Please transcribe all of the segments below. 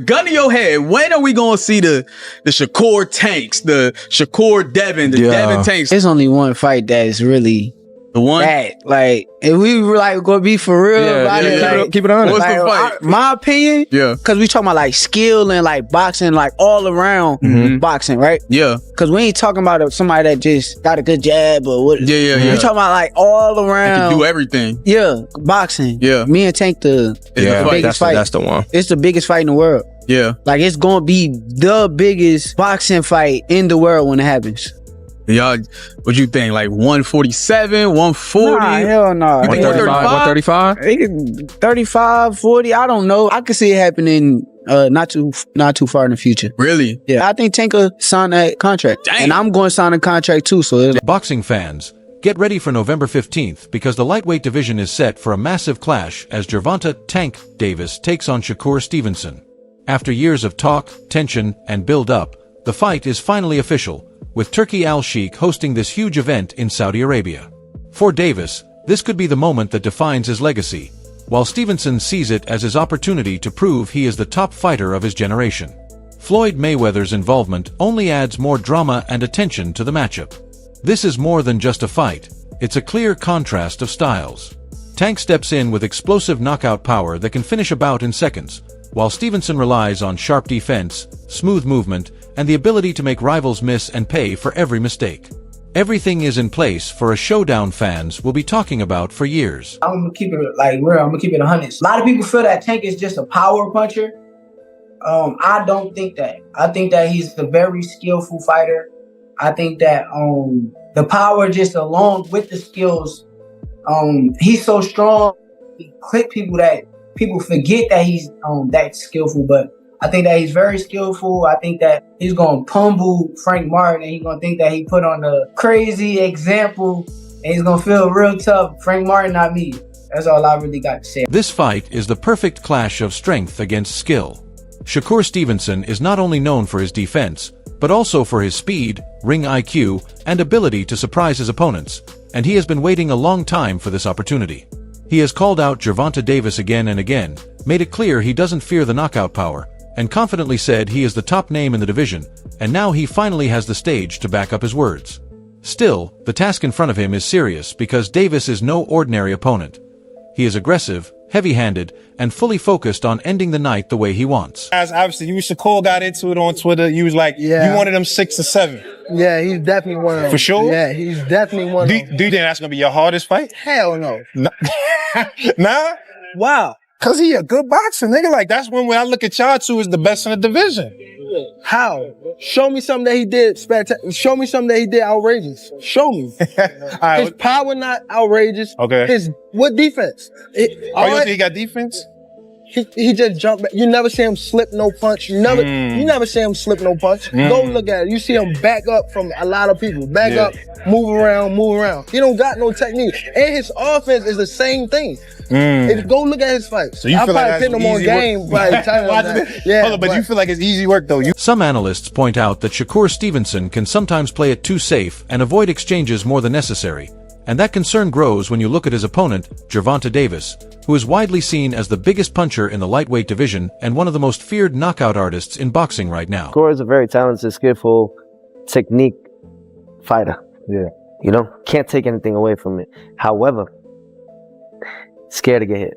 Gun to your head, when are we gonna see the Shakur tanks, the Shakur Devin, the Devin tanks? There's only one fight that is really the one that, like, if we were like gonna be for real about it, like, keep it honest. What's the fight? My opinion, because we talking about like skill and like boxing, like all around boxing, right? Yeah, because we ain't talking about somebody that just got a good jab or what. Yeah. We talking about like all around. They can do everything. Yeah, boxing. Yeah, me and Tank the biggest fight. That's the one. It's the biggest fight in the world. Yeah, like it's gonna be the biggest boxing fight in the world when it happens. Y'all, what you think? Like 147, 140? Nah, hell no. 135? 35, 40, I don't know. I could see it happening not too far in the future. Really? Yeah. I think Tank will sign that contract. Dang. And I'm going to sign a contract too. So Boxing fans, get ready for November 15th because the lightweight division is set for a massive clash as Gervonta "Tank" Davis takes on Shakur Stevenson. After years of talk, tension, and build-up, the fight is finally official, with Turki Al-Sheikh hosting this huge event in Saudi Arabia. For Davis, this could be the moment that defines his legacy, while Stevenson sees it as his opportunity to prove he is the top fighter of his generation. Floyd Mayweather's involvement only adds more drama and attention to the matchup. This is more than just a fight, it's a clear contrast of styles. Tank steps in with explosive knockout power that can finish a bout in seconds, while Stevenson relies on sharp defense, smooth movement, and the ability to make rivals miss and pay for every mistake. Everything is in place for a showdown fans will be talking about for years. I'm gonna keep it like real. I'm gonna keep it 100. A lot of people feel that Tank is just a power puncher. I don't think that. I think that he's a very skillful fighter. I think that the power just along with the skills, he's so strong. He click people that people forget that he's that skillful, but I think that he's very skillful. I think that he's going to pummel Frank Martin, and he's going to think that he put on a crazy example, and he's going to feel real tough. Frank Martin, not me. That's all I really got to say. This fight is the perfect clash of strength against skill. Shakur Stevenson is not only known for his defense, but also for his speed, ring IQ, and ability to surprise his opponents, and he has been waiting a long time for this opportunity. He has called out Gervonta Davis again and again, made it clear he doesn't fear the knockout power, and confidently said he is the top name in the division, and now he finally has the stage to back up his words. Still, the task in front of him is serious because Davis is no ordinary opponent. He is aggressive, heavy-handed, and fully focused on ending the night the way he wants. As obviously, you and Shakur got into it on Twitter. You was like, you wanted them 6 or 7. Yeah, he's definitely one of them. For sure? Yeah, he's definitely one of them. Do you think that's going to be your hardest fight? Hell no. Nah? Wow. Because he a good boxer, nigga. Like, that's when I look at y'all two as the best in the division. How? Show me something that he did spectacular. Show me something that he did outrageous. Show me. Right, his power not outrageous. Okay. What defense? You think he got defense? He just jumped back. You never see him slip no punch. You never see him slip no punch. Go look at it. You see him back up from a lot of people. Back up, move around. He don't got no technique. And his offense is the same thing. Go look at his fights. So you feel like him on game by the time Hold on, but you feel like it's easy work though. Some analysts point out that Shakur Stevenson can sometimes play it too safe and avoid exchanges more than necessary. And that concern grows when you look at his opponent, Gervonta Davis, who is widely seen as the biggest puncher in the lightweight division and one of the most feared knockout artists in boxing right now. Shakur is a very talented, skillful, technique fighter. Yeah. You know, can't take anything away from it. However, scared to get hit.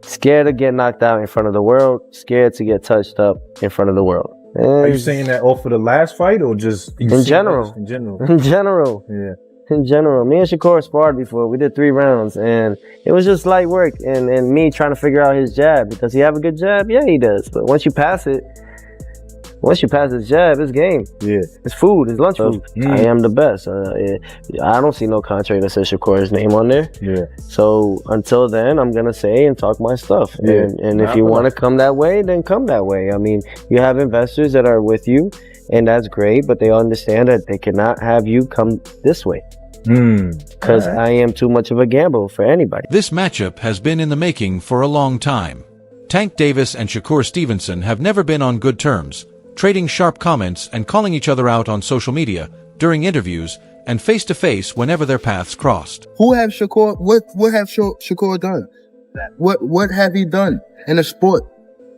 Scared to get knocked out in front of the world. Scared to get touched up in front of the world. Are you saying that off of the last fight or just in general? In general. In general. Yeah. In general. Me and Shakur sparred before. We did 3 rounds and it was just light work and me trying to figure out his jab. Does he have a good jab? Yeah, he does. But once you pass his jab, it's game. Yeah. It's food. It's lunch food. I am the best. I don't see no contract that says Shakur's name on there. Yeah. So until then, I'm going to say and talk my stuff. Yeah. And if you want to come that way, then come that way. I mean, you have investors that are with you and that's great, but they understand that they cannot have you come this way. Because I am too much of a gamble for anybody. This matchup has been in the making for a long time. Tank Davis and Shakur Stevenson have never been on good terms, trading sharp comments and calling each other out on social media, during interviews, and face-to-face whenever their paths crossed. What have Shakur done? What have he done in the sport?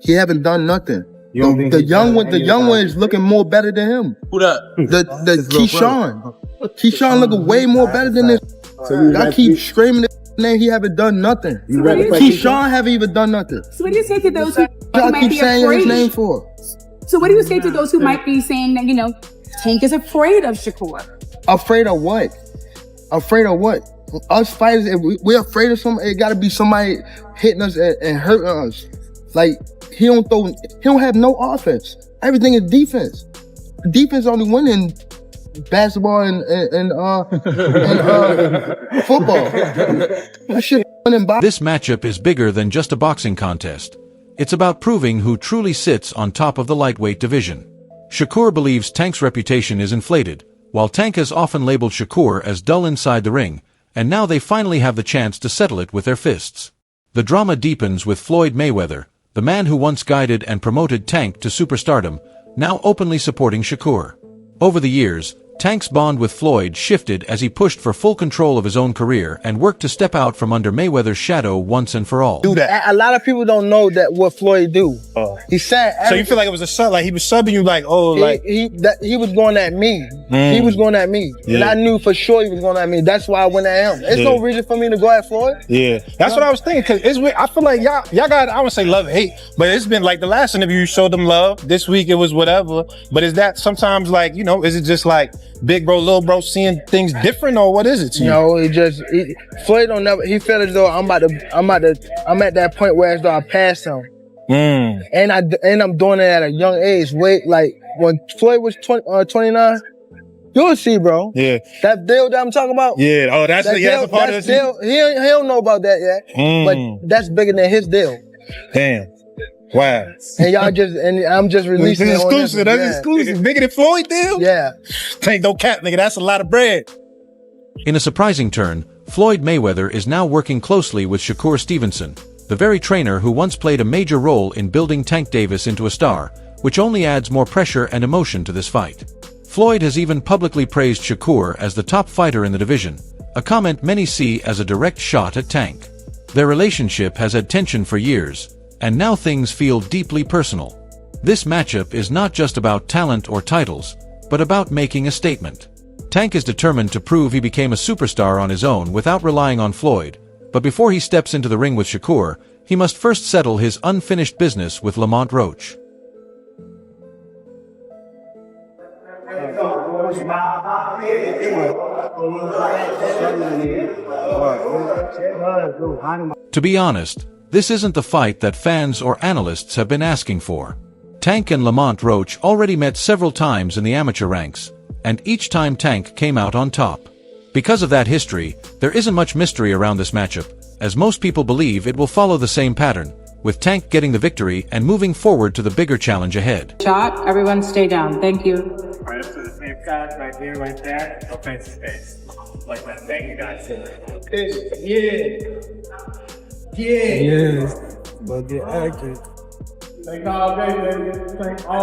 He haven't done nothing. The young one is looking more better than him. Who that? The Keyshawn. Keyshawn looking way more better than this. So I keep screaming his name. He haven't done nothing. Keyshawn haven't even done nothing. So what do you say to those who I might keep be saying afraid? his name for? So what do you say to those who might be saying that, you know, Tank is afraid of Shakur? Afraid of what? Afraid of what? Us fighters, if we're afraid of somebody, it gotta be somebody hitting us and hurting us. Like, he don't have no offense. Everything is defense. Defense only winning basketball and football. That shit winning boxing. This matchup is bigger than just a boxing contest. It's about proving who truly sits on top of the lightweight division. Shakur believes Tank's reputation is inflated, while Tank has often labeled Shakur as dull inside the ring, and now they finally have the chance to settle it with their fists. The drama deepens with Floyd Mayweather, the man who once guided and promoted Tank to superstardom, now openly supporting Shakur. Over the years, Tank's bond with Floyd shifted as he pushed for full control of his own career and worked to step out from under Mayweather's shadow once and for all. Do that. A lot of people don't know that what Floyd do. He said. So you feel like it was a sub, like he was subbing you, like, oh, like he was going at me. He was going at me, and I knew for sure he was going at me. That's why I went at him. There's no reason for me to go at Floyd. Yeah, that's what I was thinking. Cause it's weird. I feel like y'all got, I wouldn't say love and hate, but it's been like the last interview you showed them love. This week it was whatever. But is that sometimes like, you know, is it just like big bro, little bro seeing things different, or what is it to you? No, Floyd don't never. He felt as though I'm at that point where as though I passed him. And I'm doing it at a young age. Wait, like when Floyd was 29, you'll see, bro. Yeah. That deal that I'm talking about. Yeah. Oh, that's a part of this deal. He don't know about that yet. But that's bigger than his deal. Damn. Wow. And I'm just releasing it. Exclusive. That's exclusive. Bigger than Floyd deal? Yeah. Tank, no cap, nigga. That's a lot of bread. In a surprising turn, Floyd Mayweather is now working closely with Shakur Stevenson, the very trainer who once played a major role in building Tank Davis into a star, which only adds more pressure and emotion to this fight. Floyd has even publicly praised Shakur as the top fighter in the division, a comment many see as a direct shot at Tank. Their relationship has had tension for years, and now things feel deeply personal. This matchup is not just about talent or titles, but about making a statement. Tank is determined to prove he became a superstar on his own without relying on Floyd, but before he steps into the ring with Shakur, he must first settle his unfinished business with Lamont Roach. To be honest, this isn't the fight that fans or analysts have been asking for. Tank and Lamont Roach already met several times in the amateur ranks, and each time Tank came out on top. Because of that history, there isn't much mystery around this matchup, as most people believe it will follow the same pattern, with Tank getting the victory and moving forward to the bigger challenge ahead. Shot, everyone stay down. Thank you. Right up to the same side, right there, right there. No face to face. Like that. Thank you guys. But get accurate.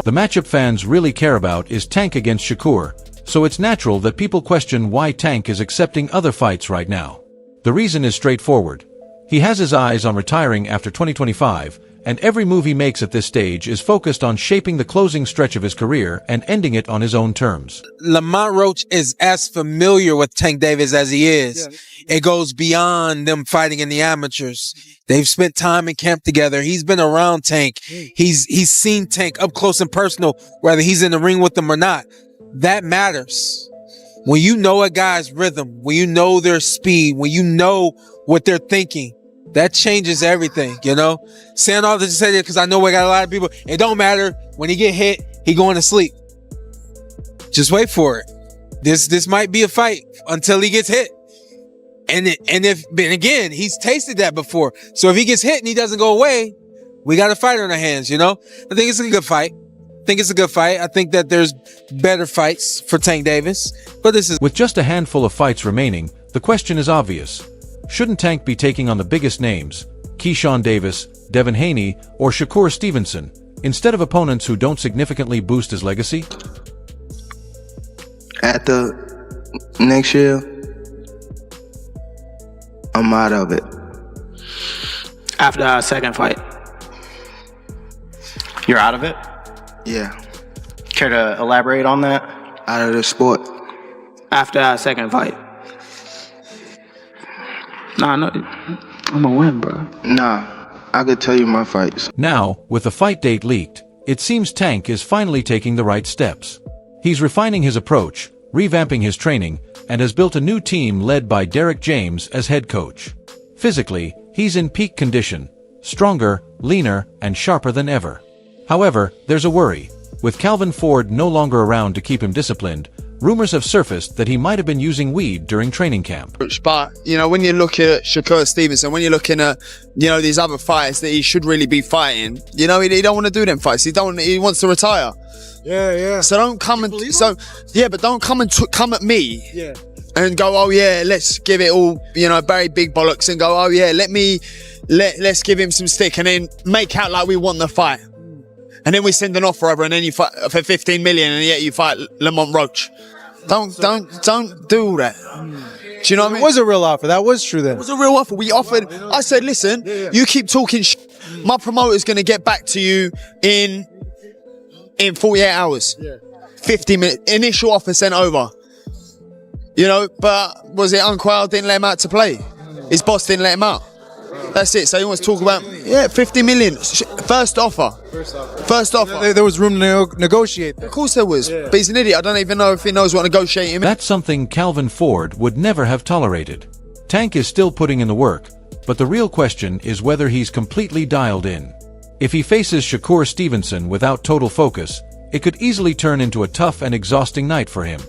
The matchup fans really care about is Tank against Shakur, so it's natural that people question why Tank is accepting other fights right now. The reason is straightforward. He has his eyes on retiring after 2025, and every move he makes at this stage is focused on shaping the closing stretch of his career and ending it on his own terms. Lamont Roach is as familiar with Tank Davis as he is. Yeah. It goes beyond them fighting in the amateurs. They've spent time in camp together. He's been around Tank. He's seen Tank up close and personal, whether he's in the ring with them or not. That matters. When you know a guy's rhythm, when you know their speed, when you know what they're thinking, that changes everything, you know? Saying all this to say that because I know we got a lot of people. It don't matter. When he get hit, he going to sleep. Just wait for it. This might be a fight until he gets hit. And again, he's tasted that before. So if he gets hit and he doesn't go away, we got a fighter in our hands, you know? I think it's a good fight. I think that there's better fights for Tank Davis, but this is... With just a handful of fights remaining, the question is obvious. Shouldn't Tank be taking on the biggest names, Keyshawn Davis, Devin Haney, or Shakur Stevenson, instead of opponents who don't significantly boost his legacy? At the next year, I'm out of it. After our second fight. You're out of it? Yeah. Care to elaborate on that? Out of the sport. After our second fight. Nah, no, I'm gonna win, bro. Nah, I could tell you my fights. Now, with the fight date leaked, it seems Tank is finally taking the right steps. He's refining his approach, revamping his training, and has built a new team led by Derek James as head coach. Physically, he's in peak condition, stronger, leaner, and sharper than ever. However, there's a worry. With Calvin Ford no longer around to keep him disciplined, rumors have surfaced that he might have been using weed during training camp. But, you know, when you're looking at Shakur Stevenson, when you're looking at, you know, these other fighters that he should really be fighting, you know, he don't want to do them fights. He wants to retire. Yeah. So don't come and, but don't come and come at me. Yeah. And go, oh yeah, let's give it all, you know, very big bollocks and go, oh yeah, let's give him some stick and then make out like we want the fight. And then we send an offer over and then you fight for 15 million and yet you fight Lamont Roach. Don't do that. Do you know what I mean? It was a real offer. That was true then. It was a real offer. We offered, I said, listen, you keep talking my promoter's going to get back to you in 48 hours. 50 minutes. Initial offer sent over. You know, but was it Unquell didn't let him out to play? His boss didn't let him out. That's it. So he wants to talk about, 50 million. First offer. There was room to negotiate. Of course there was. But he's an idiot. I don't even know if he knows what negotiating is. That's something Calvin Ford would never have tolerated. Tank is still putting in the work, but the real question is whether he's completely dialed in. If he faces Shakur Stevenson without total focus, it could easily turn into a tough and exhausting night for him.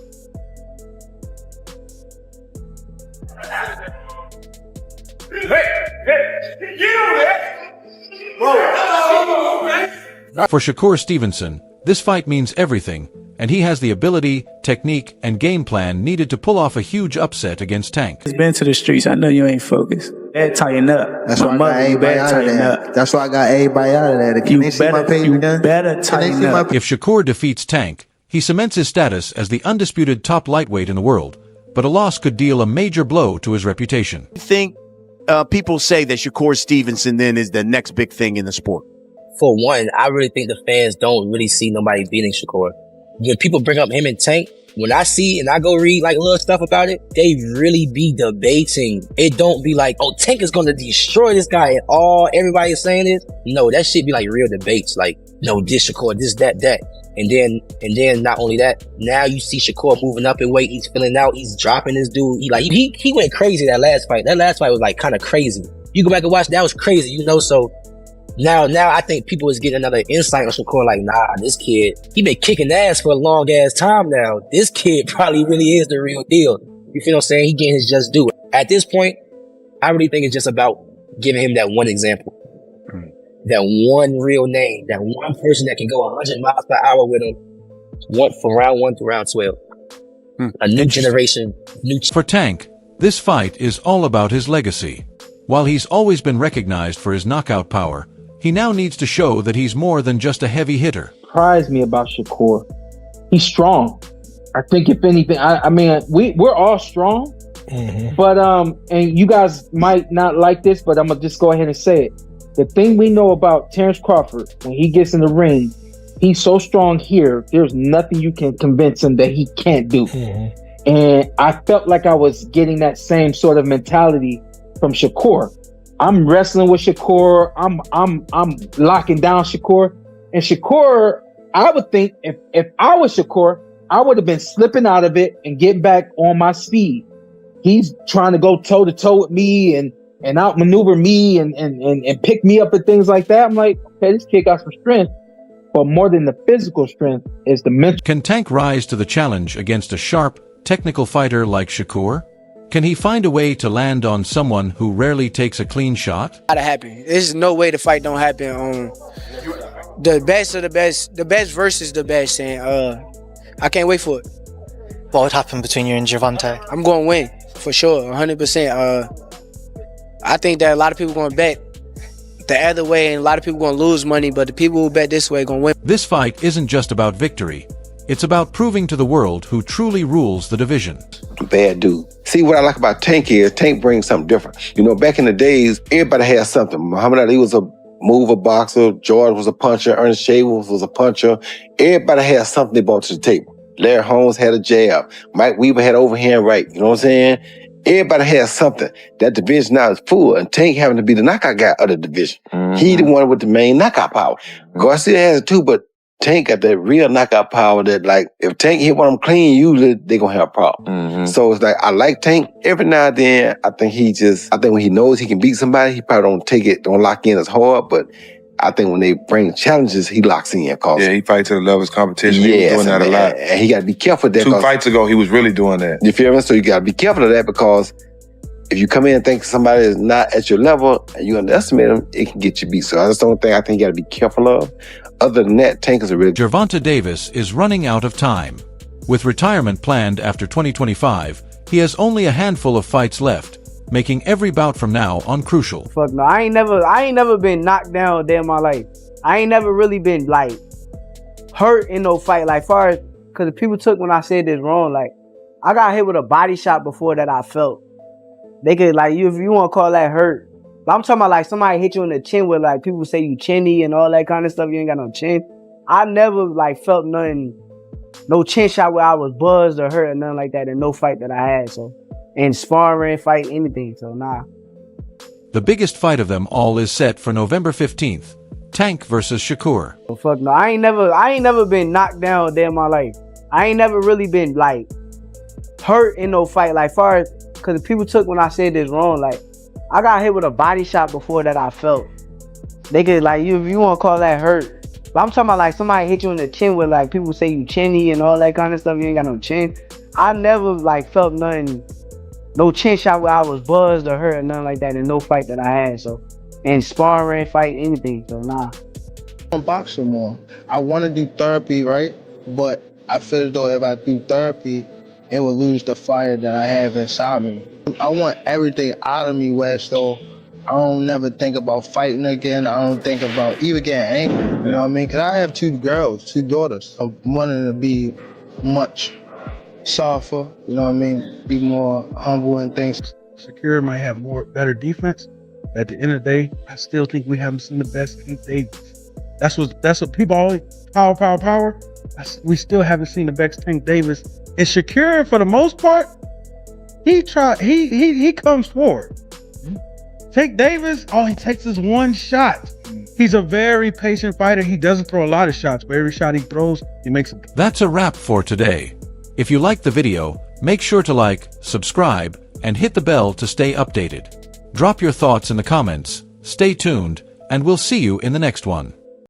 For Shakur Stevenson, this fight means everything, and he has the ability, technique, and game plan needed to pull off a huge upset against Tank. It's been to the streets. I know you ain't focused. Better tighten up. That's why I got everybody out of there. That's why I got everybody out of there. Can they see my page again? Better tighten up. If Shakur defeats Tank, he cements his status as the undisputed top lightweight in the world, but a loss could deal a major blow to his reputation. I think people say that Shakur Stevenson then is the next big thing in the sport. For one, I really think the fans don't really see nobody beating Shakur. When people bring up him and Tank, when I see and I go read like little stuff about it, they really be debating. It don't be like, oh, Tank is gonna destroy this guy and everybody is saying this. No, that shit be like real debates. Like, no, this Shakur, this, that. And then not only that, now you see Shakur moving up in weight. He's filling out. He's dropping this dude. He went crazy that last fight. That last fight was like kind of crazy. You go back and watch. That was crazy, you know. So now I think people is getting another insight on Shakur. Like, nah, this kid, he been kicking ass for a long ass time now. This kid probably really is the real deal. You feel what I'm saying? He getting his just due. At this point, I really think it's just about giving him that one example. That one real name, that one person that can go 100 miles per hour with him, from round 1 to round 12. A new generation. For Tank, this fight is all about his legacy. While he's always been recognized for his knockout power, he now needs to show that he's more than just a heavy hitter. Surprised me about Shakur. He's strong. I think if anything, I mean, we're all strong, but and you guys might not like this, but I'm gonna just go ahead and say it. The thing we know about Terrence Crawford, when he gets in the ring, he's so strong here, there's nothing you can convince him that he can't do. And I felt like I was getting that same sort of mentality from Shakur. I'm wrestling with Shakur. I'm locking down Shakur. And Shakur, I would think if I was Shakur, I would have been slipping out of it and getting back on my speed. He's trying to go toe to toe with me and outmaneuver me and pick me up and things like that. I'm like, okay, this kid got some strength, but more than the physical strength is the mental. Can Tank rise to the challenge against a sharp, technical fighter like Shakur? Can he find a way to land on someone who rarely takes a clean shot? Gotta happen. There's no way the fight don't happen. The best of the best versus the best, and I can't wait for it. What would happen between you and Gervonta? I'm going to win for sure, 100%. I think that a lot of people going to bet the other way, and a lot of people going to lose money, but the people who bet this way going to win. This fight isn't just about victory. It's about proving to the world who truly rules the division. Bad dude. See, what I like about Tank is Tank brings something different. You know, back in the days, everybody had something. Muhammad Ali was a Move a boxer. George was a puncher. Ernest Shavers was a puncher. Everybody had something they brought to the table. Larry Holmes had a jab. Mike Weaver had overhand right. You know what I'm saying? Everybody has something. That division now is full, and Tank having to be the knockout guy of the division. He the one with the main knockout power. Garcia has it too, but Tank got that real knockout power that, like, if Tank hit one of them clean, usually they gonna have a problem. So it's like, I like Tank. Every now and then, I think when he knows he can beat somebody, he probably don't lock in as hard, but I think when they bring challenges, he locks in. Yeah, he fights to the level of his competition. Yes, he was doing that a lot. And he got to be careful of that. 2 fights ago, he was really doing that. You feel me? So you got to be careful of that, because if you come in and think somebody is not at your level and you underestimate them, it can get you beat. So that's the only thing I think you got to be careful of. Other than that, Tank is a really... Gervonta Davis is running out of time. With retirement planned after 2025, he has only a handful of fights left, making every bout from now on crucial. Fuck no, I ain't never been knocked down a day in my life. I ain't never really been, like, hurt in no fight. Like, far as, because people took when I said this wrong, like, I got hit with a body shot before that I felt. They could, like, if you want to call that hurt. But I'm talking about, like, somebody hit you in the chin with, like, people say you chinny and all that kind of stuff. You ain't got no chin. I never, like, felt nothing, no chin shot where I was buzzed or hurt or nothing like that in no fight that I had, so. And sparring, fight, anything, so nah. The biggest fight of them all is set for November 15th. Tank versus Shakur. Oh, fuck no, I ain't never been knocked down a day in my life. I ain't never really been, like, hurt in no fight. Like, far as, because people took when I said this wrong, like, I got hit with a body shot before that I felt. They could, like, if you want to call that hurt. But I'm talking about, like, somebody hit you in the chin with, like, people say you chinny and all that kind of stuff. You ain't got no chin. I never, like, felt nothing, no chin shot where I was buzzed or hurt or nothing like that in no fight that I had, so. And sparring, fight, anything, so nah. I'm boxing more. I want to do therapy, right? But I feel as though if I do therapy, it will lose the fire that I have inside me. I want everything out of me where so I don't never think about fighting again. I don't think about even getting angry, you know what I mean? Because I have 2 girls, 2 daughters. I'm wanting to be much softer, you know what I mean? Be more humble and things. Shakur might have better defense. At the end of the day, I still think we haven't seen the best Tank Davis. That's what people always power. We still haven't seen the best Tank Davis. And Shakur, for the most part, he comes forward. Tank Davis, all he takes is one shot. He's a very patient fighter. He doesn't throw a lot of shots, but every shot he throws, he makes it. That's a wrap for today. If you liked the video, make sure to like, subscribe, and hit the bell to stay updated. Drop your thoughts in the comments, stay tuned, and we'll see you in the next one.